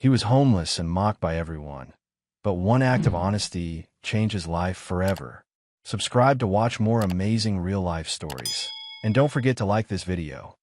He was homeless and mocked by everyone. But one act of honesty changed his life forever. Subscribe to watch more amazing real-life stories. And don't forget to like this video.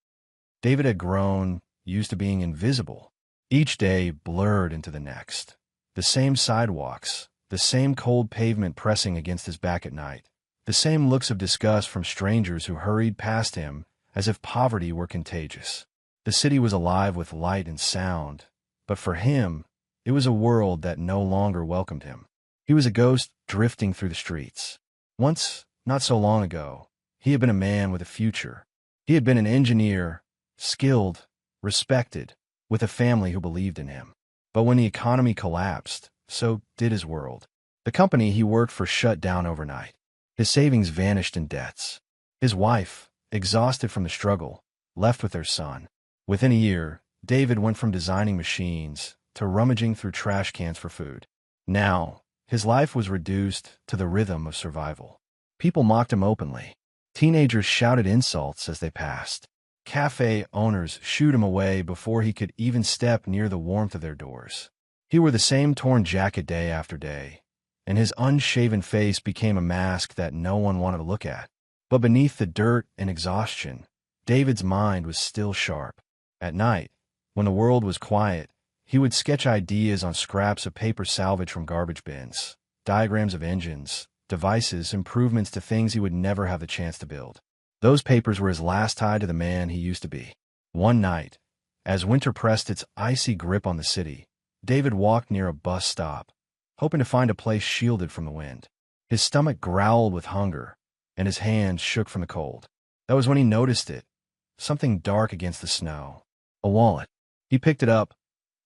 David had grown used to being invisible. Each day blurred into the next. The same sidewalks, the same cold pavement pressing against his back at night, the same looks of disgust from strangers who hurried past him as if poverty were contagious. The city was alive with light and sound, but for him, it was a world that no longer welcomed him. He was a ghost drifting through the streets. Once, not so long ago, he had been a man with a future. He had been an engineer, skilled, respected, with a family who believed in him. But when the economy collapsed, so did his world. The company he worked for shut down overnight. His savings vanished in debts. His wife, exhausted from the struggle, left with their son. Within a year, David went from designing machines to rummaging through trash cans for food. Now, his life was reduced to the rhythm of survival. People mocked him openly. Teenagers shouted insults as they passed. Cafe owners shooed him away before he could even step near the warmth of their doors. He wore the same torn jacket day after day, and his unshaven face became a mask that no one wanted to look at. But beneath the dirt and exhaustion, David's mind was still sharp. At night, when the world was quiet, he would sketch ideas on scraps of paper salvaged from garbage bins, diagrams of engines, devices, improvements to things he would never have the chance to build. Those papers were his last tie to the man he used to be. One night, as winter pressed its icy grip on the city, David walked near a bus stop, hoping to find a place shielded from the wind. His stomach growled with hunger, and his hands shook from the cold. That was when he noticed it, something dark against the snow. A wallet. He picked it up,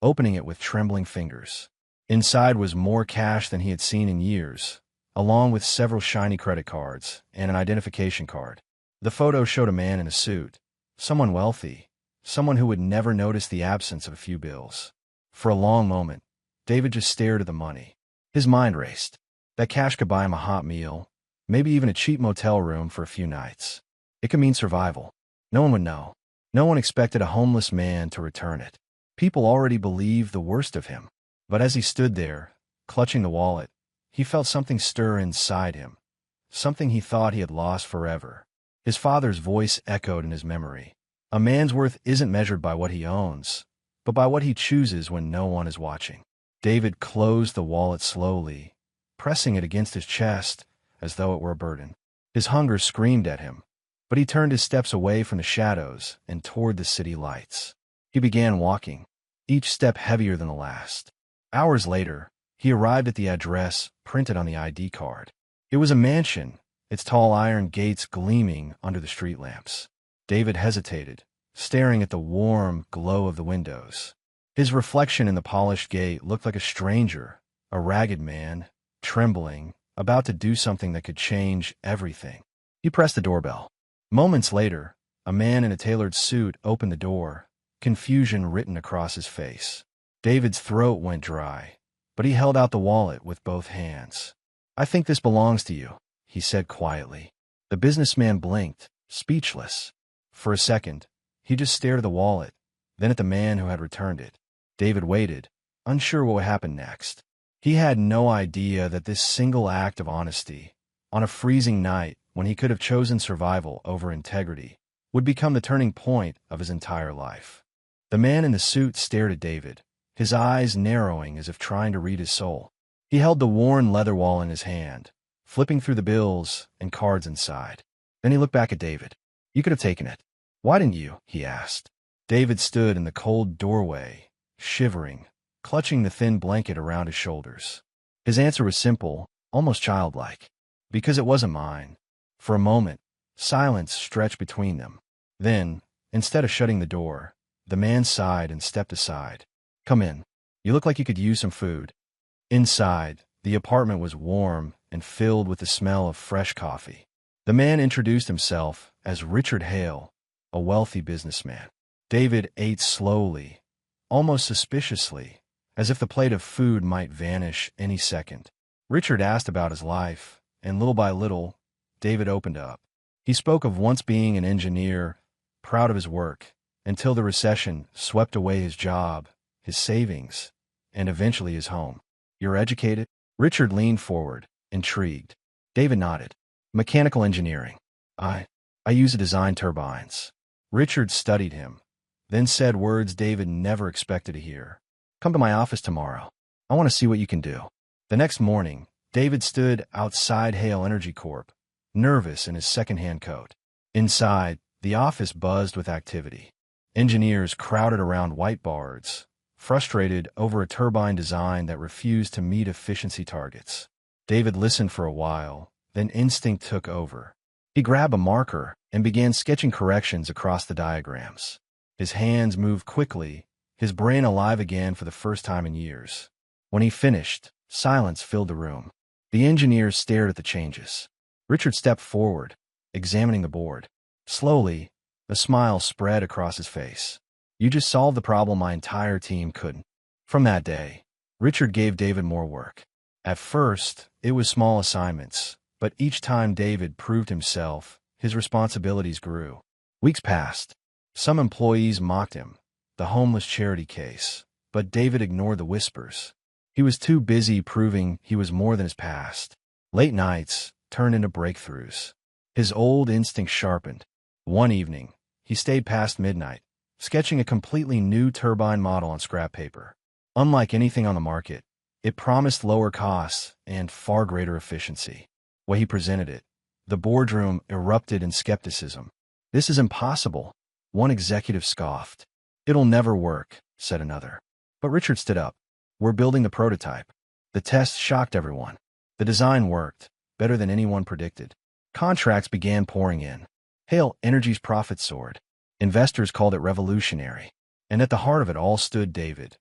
opening it with trembling fingers. Inside was more cash than he had seen in years, along with several shiny credit cards and an identification card. The photo showed a man in a suit, someone wealthy, someone who would never notice the absence of a few bills. For a long moment, David just stared at the money. His mind raced. That cash could buy him a hot meal, maybe even a cheap motel room for a few nights. It could mean survival. No one would know. No one expected a homeless man to return it. People already believed the worst of him. But as he stood there, clutching the wallet, he felt something stir inside him, something he thought he had lost forever. His father's voice echoed in his memory. A man's worth isn't measured by what he owns, but by what he chooses when no one is watching. David closed the wallet slowly, pressing it against his chest as though it were a burden. His hunger screamed at him, but he turned his steps away from the shadows and toward the city lights. He began walking, each step heavier than the last. Hours later, he arrived at the address printed on the ID card. It was a mansion, its tall iron gates gleaming under the street lamps. David hesitated, staring at the warm glow of the windows. His reflection in the polished gate looked like a stranger, a ragged man, trembling, about to do something that could change everything. He pressed the doorbell. Moments later, a man in a tailored suit opened the door, confusion written across his face. David's throat went dry, but he held out the wallet with both hands. "I think this belongs to you," he said quietly. The businessman blinked, speechless. For a second, he just stared at the wallet, then at the man who had returned it. David waited, unsure what would happen next. He had no idea that this single act of honesty, on a freezing night when he could have chosen survival over integrity, would become the turning point of his entire life. The man in the suit stared at David, his eyes narrowing as if trying to read his soul. He held the worn leather wallet in his hand, flipping through the bills and cards inside. Then he looked back at David. "You could have taken it. Why didn't you?" he asked. David stood in the cold doorway, shivering, clutching the thin blanket around his shoulders. His answer was simple, almost childlike. "Because it wasn't mine." For a moment, silence stretched between them. Then, instead of shutting the door, the man sighed and stepped aside. "Come in. You look like you could use some food." Inside, the apartment was warm and filled with the smell of fresh coffee. The man introduced himself as Richard Hale, a wealthy businessman. David ate slowly, almost suspiciously, as if the plate of food might vanish any second. Richard asked about his life, and little by little, David opened up. He spoke of once being an engineer, proud of his work, until the recession swept away his job, his savings, and eventually his home. You're educated? Richard leaned forward, intrigued. David nodded. Mechanical engineering. I use to design turbines. Richard studied him, then said words David never expected to hear. Come to my office tomorrow. I want to see what you can do. The next morning, David stood outside Hale Energy Corp., nervous in his second-hand coat. Inside, the office buzzed with activity. Engineers crowded around whiteboards, frustrated over a turbine design that refused to meet efficiency targets. David listened for a while, then instinct took over. He grabbed a marker and began sketching corrections across the diagrams. His hands moved quickly, his brain alive again for the first time in years. When he finished, silence filled the room. The engineers stared at the changes. Richard stepped forward, examining the board. Slowly, a smile spread across his face. You just solved the problem my entire team couldn't. From that day, Richard gave David more work. At first, it was small assignments, but each time David proved himself, his responsibilities grew. Weeks passed. Some employees mocked him, the homeless charity case, but David ignored the whispers. He was too busy proving he was more than his past. Late nights turned into breakthroughs. His old instinct sharpened. One evening, he stayed past midnight, sketching a completely new turbine model on scrap paper. Unlike anything on the market, it promised lower costs and far greater efficiency. When he presented it, the boardroom erupted in skepticism. This is impossible, one executive scoffed. It'll never work, said another. But Richard stood up. We're building the prototype. The test shocked everyone. The design worked, better than anyone predicted. Contracts began pouring in. Hale Energy's profits soared. Investors called it revolutionary. And at the heart of it all stood David,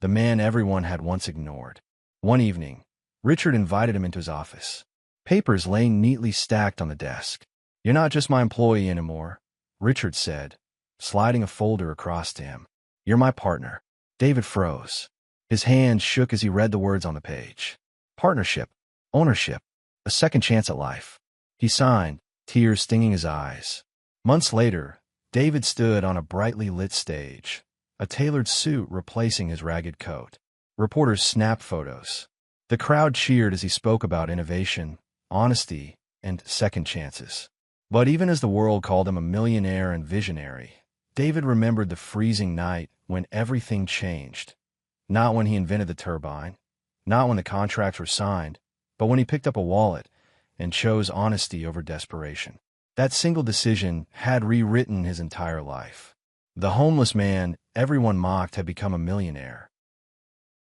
the man everyone had once ignored. One evening, Richard invited him into his office. Papers lay neatly stacked on the desk. You're not just my employee anymore, Richard said, sliding a folder across to him. You're my partner. David froze. His hand shook as he read the words on the page. Partnership, ownership, a second chance at life. He signed, tears stinging his eyes. Months later, David stood on a brightly lit stage, a tailored suit replacing his ragged coat. Reporters snapped photos. The crowd cheered as he spoke about innovation, honesty, and second chances. But even as the world called him a millionaire and visionary, David remembered the freezing night when everything changed. Not when he invented the turbine, not when the contracts were signed, but when he picked up a wallet and chose honesty over desperation. That single decision had rewritten his entire life. The homeless man everyone mocked had become a millionaire,